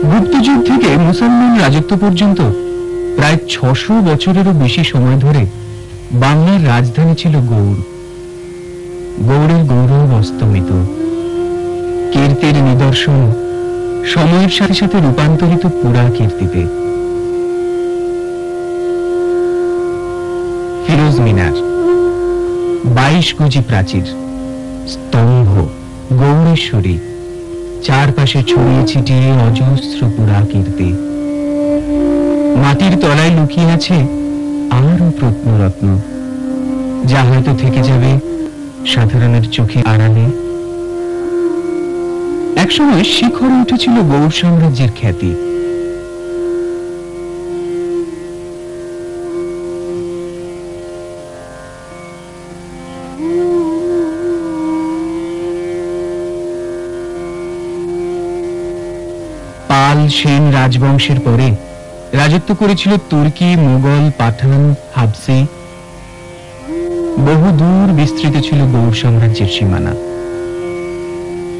গুপ্তযুগ থেকে মুসলমান রাজত্ব পর্যন্ত প্রায় ৬০০ বছরেরও বেশি সময় ধরে বাংলার রাজধানী ছিল গৌড়। গৌড়ের গৌরব অস্তমিত, কীর্তির নিদর্শন সময়ের সাথে সাথে রূপান্তরিত পুরা কীর্তিতে। ফিরোজ মিনার, ২২ গজি প্রাচীর, স্তম্ভ, গৌরেশ্বরী, চারপাশে ছড়িয়ে ছিটিয়ে অজস্র পুরা কীর্তি। মাটির তলায় লুকিয়ে আছে আরো প্রত্নরত্ন, যা হয়তো থেকে যাবে সাধারণের চোখে আড়ালে। একসময় শিখরে উঠেছিল গৌড় সাম্রাজ্যের খ্যাতি। পাল সেন রাজবংশের পরে রাজত্ব করেছিল তুর্কি, মুঘল, পাঠান, হাবসি। বহু দূর বিস্তৃত ছিল গৌড় সাম্রাজ্যের সীমানা।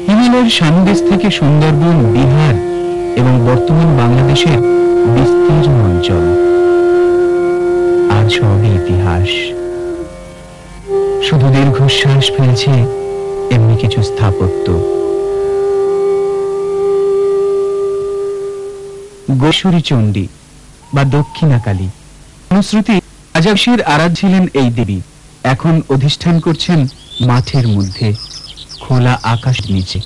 হিমালয়ের সামদেশ থেকে সুন্দরবন, বিহার এবং বর্তমান বাংলাদেশের বিস্তীর্ণ অঞ্চল আজ সবই ইতিহাস। শুধু দীর্ঘশ্বাস ফেলছে এমনি কিছু স্থাপত্য। গোশ্বরী চণ্ডী বা দক্ষিণাকালী অনুশ্রুতি রাজাংশের আরাধ্য ছিলেন এই দেবী। এখন অধিষ্ঠান করছেন মাঠের মধ্যে, খোলা আকাশ নিচে।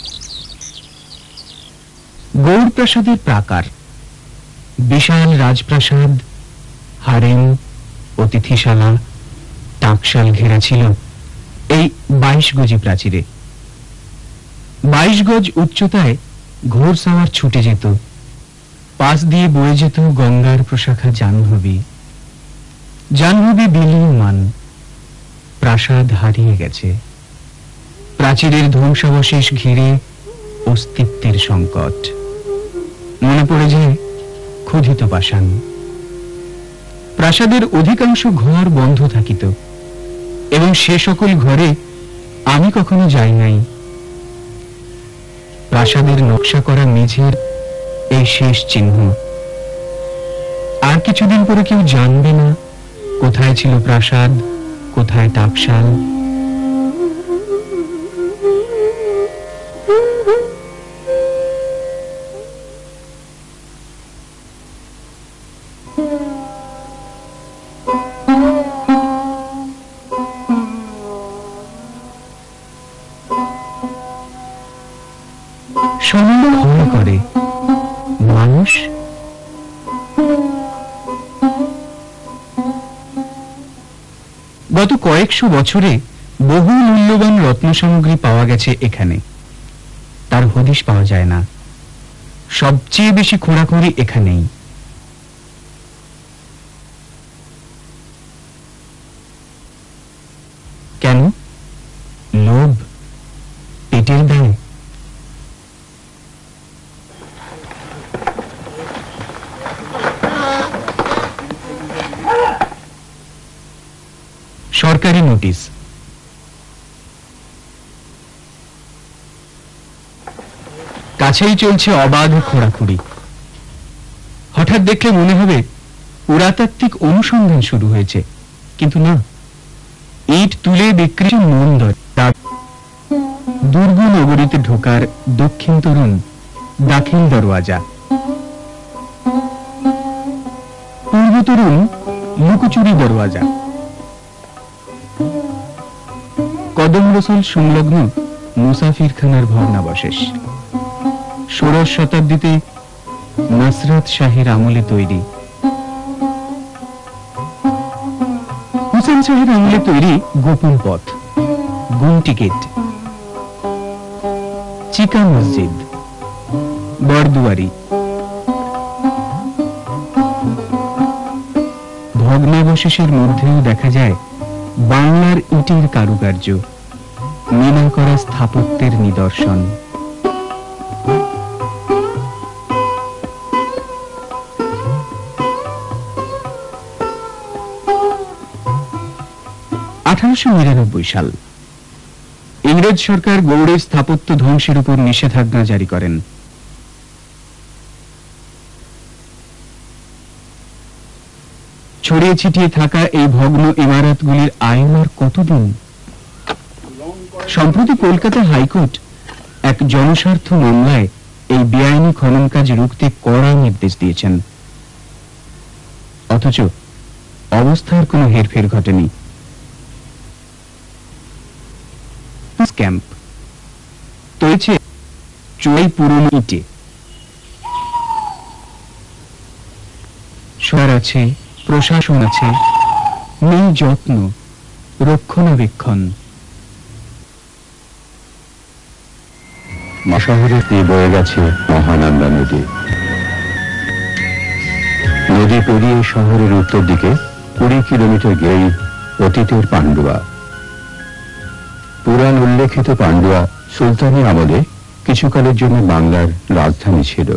গৌড় প্রাসাদের প্রাকার, বিশাল রাজপ্রাসাদ, হারেম, অতিথিশালা, টাকশাল ঘেরা ছিল এই ২২ গজি প্রাচীরে। ২২ গজ উচ্চতায় ঘোড়সাওয়ার ছুটে যেত, পাশ দিয়ে বয়ে যেত গঙ্গার প্রশাখা জাহ্নবী। জাহ্নবী বিলীয়মান, প্রাসাদ হারিয়ে গেছে। প্রাচীরের ধ্বংসাবশেষ ঘিরে অস্তিত্বের সংকট। মনে পড়ে যায় ক্ষুধিত পাষাণ। প্রাসাদের অধিকাংশ ঘর বন্ধ থাকিত এবং সে সকল ঘরে আমি কখনো যাই নাই। প্রাসাদের নকশা করা মেঝের এই শেষ চিহ্ন। আর কিছুদিন পরে কেউ জানবে না কোথায় ছিল প্রাসাদ, কোথায় টাকশাল। সময় ভয় করে মানুষ। গত কয়েকশো বছরে বহু মূল্যবান রত্ন সামগ্রী পাওয়া গেছে এখানে, তার হদিশ পাওয়া যায় না। সবচেয়ে বেশি খোঁড়াখুঁড়ি এখানেই। কেন? লোভ, পেটের দায়। সরকারি নোটিশ। কাছেই চলছে অবাধ খোঁড়াখুঁড়ি। হঠাৎ দেখলে মনে হবে পুরাতাত্ত্বিক অনুসন্ধান শুরু হয়েছে, কিন্তু না, ইট তুলে বিক্রি মন দর। দুর্গ নগরীতে ঢোকার দক্ষিণ তরুণ দাখিল দরওয়াজা, পূর্ব তরুণ লুকোচুরি দরওয়াজা। কদম রসুল সংলগ্ন মুসাফিরখানার ভগ্নাবশেষ। ১৬শ শতাব্দীতে নাসরত শাহের আমলে তৈরি, হুসেন শাহের আমলে তৈরি গোপন পথ, গুমটি গেট, চিকা মসজিদ, বরদুয়ারি। ভগ্নাবশেষের মধ্যেও দেখা যায় বাংলার ইটের কারুকার্য, মিনা করা স্থাপত্যের নিদর্শন। সাল ইংরেজ সরকার গৌড়ের স্থাপত্য ধ্বংসের উপর নিষেধাজ্ঞা জারি করেন। ছড়িয়ে ছিটিয়ে থাকা এই ভগ্ন ইমারতগুলির আয়নার কতদিন? সম্প্রতি কলকাতা হাইকোর্ট এক জনস্বার্থ মামলায় এই বেআইনি খনন কাজ রুখতে কড়া নির্দেশ দিয়েছেন। অথচ অবস্থার কোনো হেরফের ঘটেনি। ক্যাম্প তৈছে চুয়াই পুরনো ইটে। সরকার আছে, প্রশাসন আছে, নেই যত্ন, রক্ষণাবেক্ষণ। শহরে বয়ে গেছে মহানন্দা নদী। নদী পেরিয়ে শহরের উত্তর দিকে 20 কিলোমিটার গেলেই অতীতের পান্ডুয়া। পুরাণ উল্লেখিত পান্ডুয়া সুলতানি আমলে কিছুকালের জন্য বাংলার রাজধানী ছিল।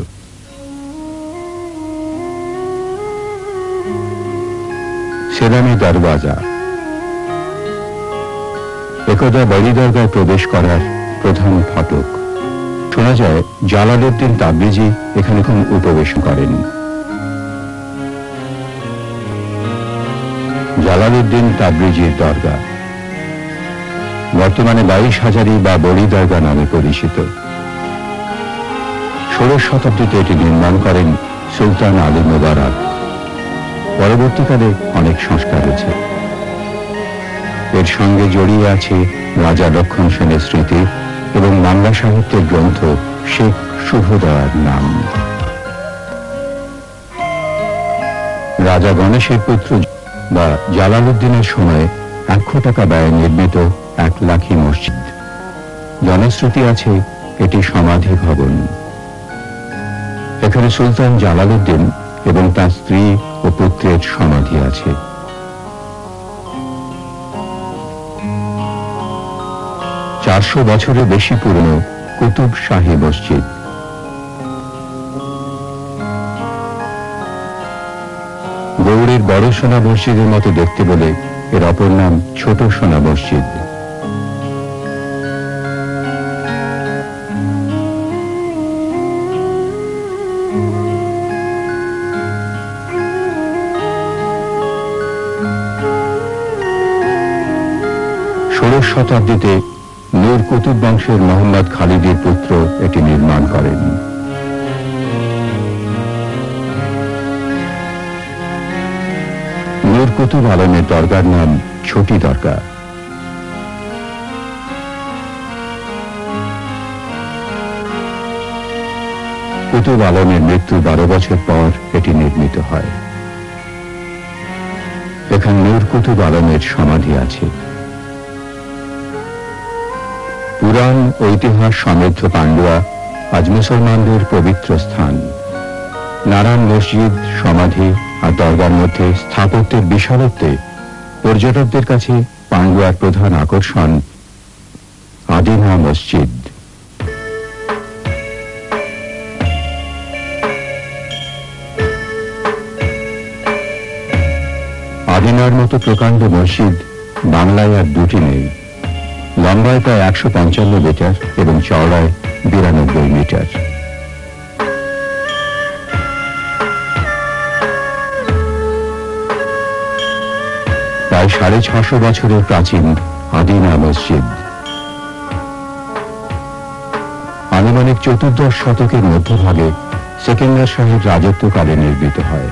সেলামি দরওয়াজা একদা বড়ি দরগায় প্রবেশ করার প্রধান ফটক। শোনা যায় জালালউদ্দিন তাবরিজি এখানে কোন উপবেশন করেন। জালালউদ্দিন তাবরিজির দরগা বর্তমানে 22 হাজারি বা বড়ি দরগা নামে পরিচিত। 16 শতাব্দীতে এটি নির্মাণ করেন সুলতান আলী মুবারক। পরবর্তীকালে অনেক সংস্কার হয়েছে। এর সঙ্গে জড়িয়ে আছে রাজা লক্ষণ সেনের স্মৃতি এবং বাংলা সাহিত্যের গ্রন্থ শেখ শুভদয়ার নাম। রাজা গণেশের পুত্র বা জালালউদ্দিনের সময়ে 100 টাকা ব্যয়ে নির্মিত 1 লাখি মসজিদ। জনশ্রুতি আছে এটি সমাধি ভবন। এখানে সুলতান জালালউদ্দিন এবং তার স্ত্রী ও পুত্রের সমাধি আছে। চারশো বছরের বেশি পুরনো কুতুব শাহী মসজিদ। গৌড়ের বড় সোনা মসজিদের মতো দেখতে বলে এর অপর নাম ছোট সোনা মসজিদ। ষোড়শ শতাব্দীতে নূর কুতুব বংশের মোহাম্মদ খালিদের পুত্র এটি নির্মাণ করেন। নূর কুতুব আলমের দরগার নাম ছোটি দরগা। কুতুব আলমের মৃত্যুর 12 বছর পর এটি নির্মিত হয়। এখানে নূর কুতুব আলমের সমাধি আছে। পুরাণ ও ইতিহাস সমৃদ্ধ পান্ডুয়া আজ মুসলমানদের পবিত্র স্থান। নারায়ণ মসজিদ, সমাধি আর দরগার মধ্যে স্থাপত্যের বিশালত্বে পর্যটকদের কাছে পান্ডুয়ার প্রধান আকর্ষণ আদিনা মসজিদ। আদিনার মতো প্রকাণ্ড মসজিদ বাংলায় আর দুটি নেই। লম্বায় প্রায় 155 মিটার এবং চওড়ায় 92 মিটার। প্রায় 650 বছরের প্রাচীন আদিনা মসজিদ আনুমানিক 14 শতকের মধ্যভাগে সেকেন্দার শাহের রাজত্বকালে নির্মিত হয়।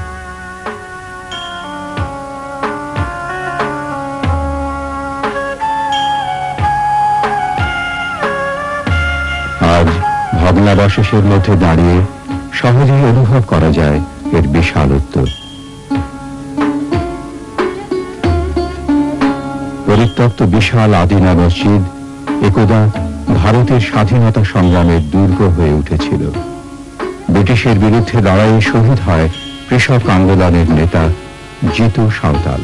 আজ ভগ্নাবশেষের মধ্যে দাঁড়িয়ে সহজেই অনুভব করা যায় এর বিশালত্ব। পরিত্যক্ত বিশাল আদিনা মসজিদ একদা ভারতের স্বাধীনতা সংগ্রামের দুর্গ হয়ে উঠেছিল। ব্রিটিশের বিরুদ্ধে লড়াইয়ে শহীদ হয় কৃষক আন্দোলনের নেতা জিতু সাঁওতাল।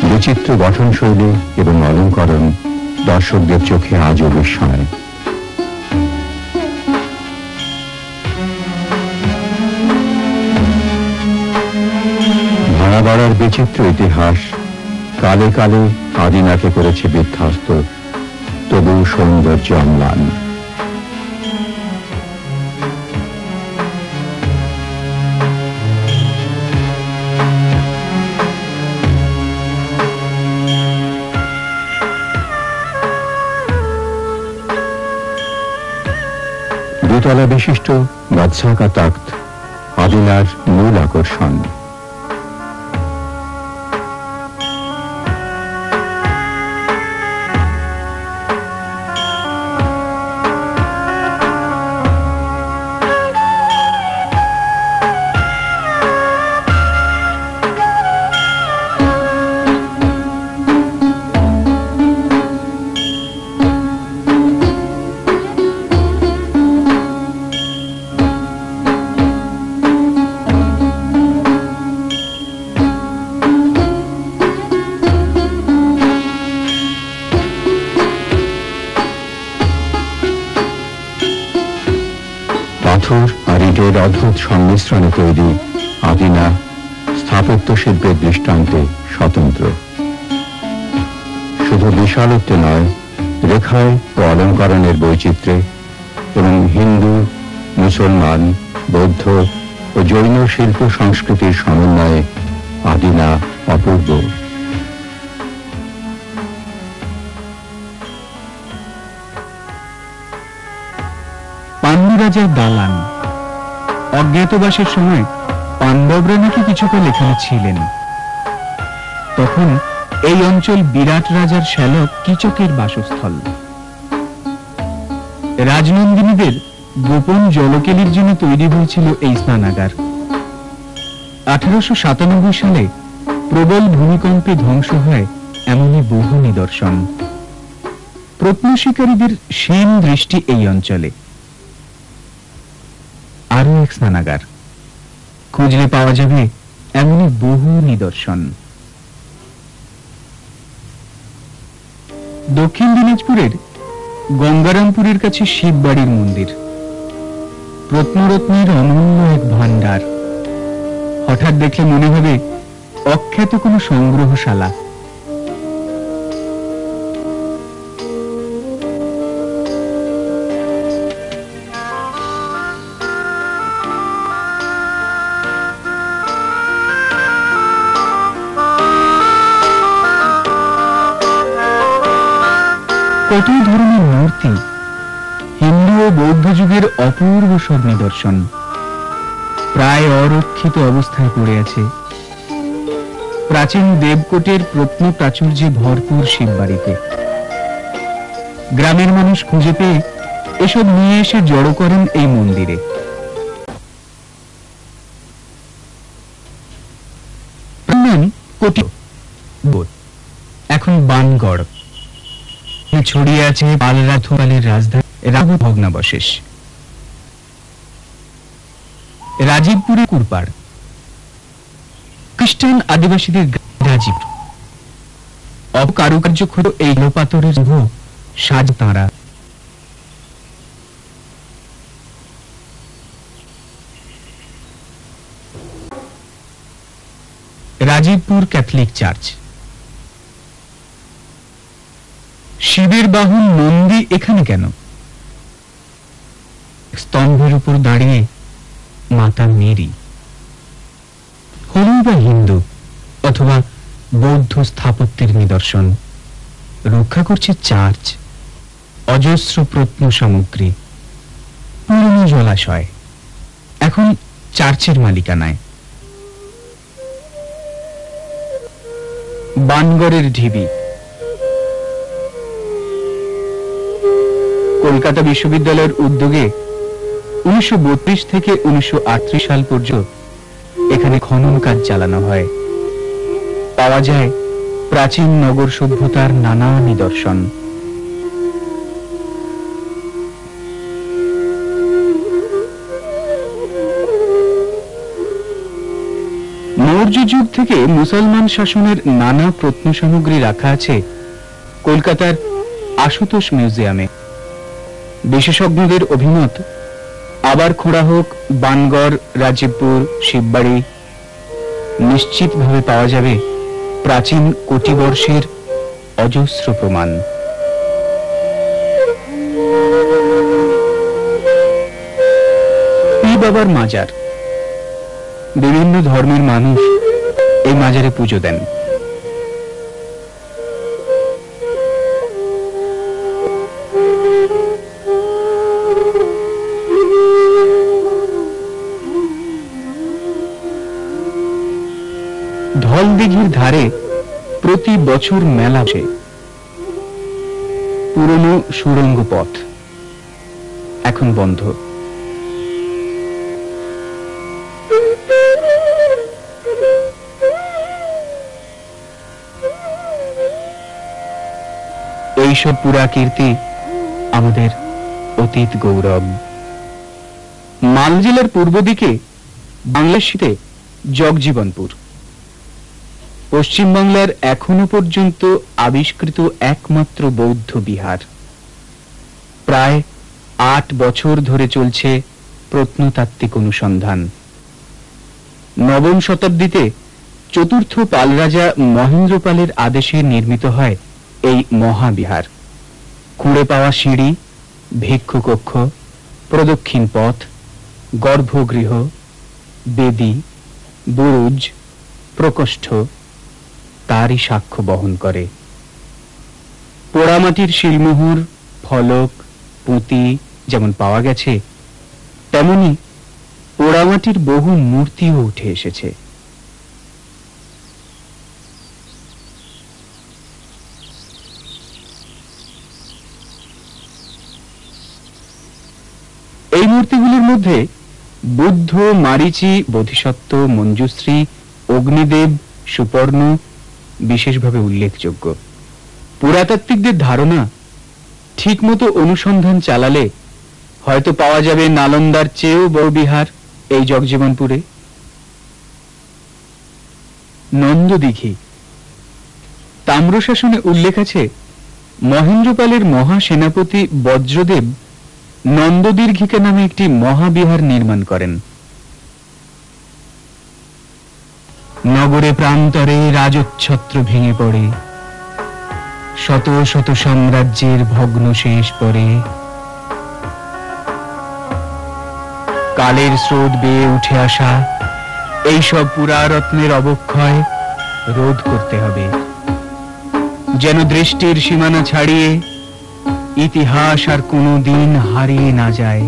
বিচিত্র গঠনশৈলী এবং অলঙ্করণ দর্শকদের চোখে আজও বিস্ময়। ভাড়া বাড়ার বিচিত্র ইতিহাস কালে কালে আদিনাকে করেছে বিধ্বস্ত, তবু সৌন্দর্য অম্লান। দুতলা বিশিষ্ট বাদশাহ কা তখ্ত আদিনার মূল আকর্ষণ। পাথর আর ইটের অদ্ভুত সংমিশ্রণে তৈরি আদিনা স্থাপত্য শিল্পের দৃষ্টান্তে স্বতন্ত্র। শুধু বিশালত্বে নয়, রেখায় ও অলঙ্করণের বৈচিত্র্যে এবং হিন্দু, মুসলমান, বৌদ্ধ ও জৈন শিল্প সংস্কৃতির সমন্বয়ে আদিনা অপূর্ব। পান্ডু রাজার দালান। অজ্ঞাতবাসের সময় পাণ্ডবরা নাকি কিছুকাল এখানে ছিলেন। তখন এই অঞ্চল বিরাট রাজার শ্যালক কীচকের বাসস্থল। রাজনন্দিনীদের গোপন জলকেলির জন্য তৈরি হয়েছিল এই স্নানাগার। 1897 সালে প্রবল ভূমিকম্পে ধ্বংস হয় এমনই বহু নিদর্শন। প্রত্নশিকারীদের সেন দৃষ্টি এই অঞ্চলে। আরো এক স্নানাগার, খুঁজলে পাওয়া যাবে এমনই বহু নিদর্শন। দক্ষিণ দিনাজপুরের গঙ্গারামপুরের কাছে শিববাড়ির মন্দির, প্রত্নরত্নের অনন্য এক ভান্ডার। হঠাৎ দেখলে মনে হবে অখ্যাত কোনো সংগ্রহশালা। কত ধরনের মূর্তি, হিন্দু ও বৌদ্ধ যুগের অপূর্ব সব নিদর্শন প্রায় অরক্ষিত অবস্থায় পড়ে আছে। প্রাচীন দেবকোটের প্রত্ন প্রাচুর্যে ভরপুর শিববাড়িতে গ্রামের মানুষ খুঁজে পেয়ে এসব নিয়ে এসে জড়ো করেন এই মন্দিরে। এখন বানগড় ছড়িয়ে আছে পালরাথকালের রাজধানী ভগ্নাবশেষ। রাজীবপুরে কুরপাড়, খ্রিস্টান আদিবাসীদের রাজীব। অপকারুকার্য খোদ এই লোপাতরের সাজ তাঁরা। Rajibpur Catholic church. শিবের বাহন নন্দী এখানে কেন? স্তম্ভের উপর দাঁড়িয়ে মাতা মেরি। হলেই বা হিন্দু অথবা বৌদ্ধ স্থাপত্যের নিদর্শন। রক্ষা করছে চার্চ, অজস্র প্রত্ন সামগ্রী, পুরনো জলাশয় এখন চার্চের মালিকানায়। বানগড়ের ঢিবি। কলকাতা বিশ্ববিদ্যালয়ের উদ্যোগে 1932 থেকে 1938 সাল পর্যন্ত এখানে খনন কাজ চালানো হয়। পাওয়া যায় প্রাচীন নগর সভ্যতার নানা নিদর্শন। মৌর্য যুগ থেকে মুসলমান শাসনের নানা প্রত্ন সামগ্রী রাখা আছে কলকাতার আশুতোষ মিউজিয়ামে। বিশেষজ্ঞদের অভিমত, আবার খোঁড়া হোক বানগড়, রাজীবপুর, শিববাড়ি, নিশ্চিতভাবে পাওয়া যাবে প্রাচীন কোটি বর্ষের অজস্র প্রমাণ। পীর বাবার মাজার। বিভিন্ন ধর্মের মানুষ এই মাজারে পুজো দেন। দিঘির ধারে প্রতি বছর মেলা বসে। পুরনো সুড়ঙ্গ পথ এখন বন্ধ। এইসব পুরাকীর্তি আমাদের অতীত গৌরব। মাল জেলার পূর্ব দিকে বাংলাদেশে জগজীবনপুর, পশ্চিমবাংলার এখনো পর্যন্ত আবিষ্কৃত একমাত্র বৌদ্ধ বিহার। প্রায় 8 বছর ধরে চলছে প্রত্নতাত্ত্বিক অনুসন্ধান। নবম শতাব্দীতে চতুর্থ পাল রাজা মহেন্দ্র পালের আদেশে নির্মিত হয় এই মহাবিহার। খুঁড়ে পাওয়া সিঁড়ি, ভিক্ষুকক্ষ, প্রদক্ষিণ পথ, গর্ভগৃহ, বেদি, বুরুজ, প্রকোষ্ঠ তারই সাক্ষ্য বহন করে। পোড়ামাটির শিলমোহর, ফলক, পুঁতি যেমন পাওয়া গেছে, তেমনি পোড়ামাটির বহু মূর্তিও উঠে এসেছে। এই মূর্তিগুলির মধ্যে বুদ্ধ, মারীচি, বোধিসত্ত্ব, মঞ্জুশ্রী, অগ্নিদেব, সুপর্ণ বিশেষভাবে উল্লেখযোগ্য। পুরাতাত্ত্বিকদের ধারণা, ঠিকমতো অনুসন্ধান চালালে হয়তো পাওয়া যাবে নালন্দার চেয়েও বড় বিহার এই জগজীবনপুরে। নন্দদিঘি তাম্রশাসনে উল্লেখ আছে, মহেন্দ্রপালের মহাসেনাপতি বজ্রদেব নন্দদীর্ঘিকা নামে একটি মহাবিহার নির্মাণ করেন। নগরে প্রান্তরে রাজচ্ছত্র ভেঙে পড়ে, শত শত সাম্রাজ্যের ভগ্নশেষ পরে। কালের স্রোত বেয়ে উঠে আসা এইসব পুরারত্নের অবক্ষয় রোধ করতে হবে, যেন দৃষ্টির সীমানা ছাড়িয়ে ইতিহাস আর কোনো দিন হারিয়ে না যায়।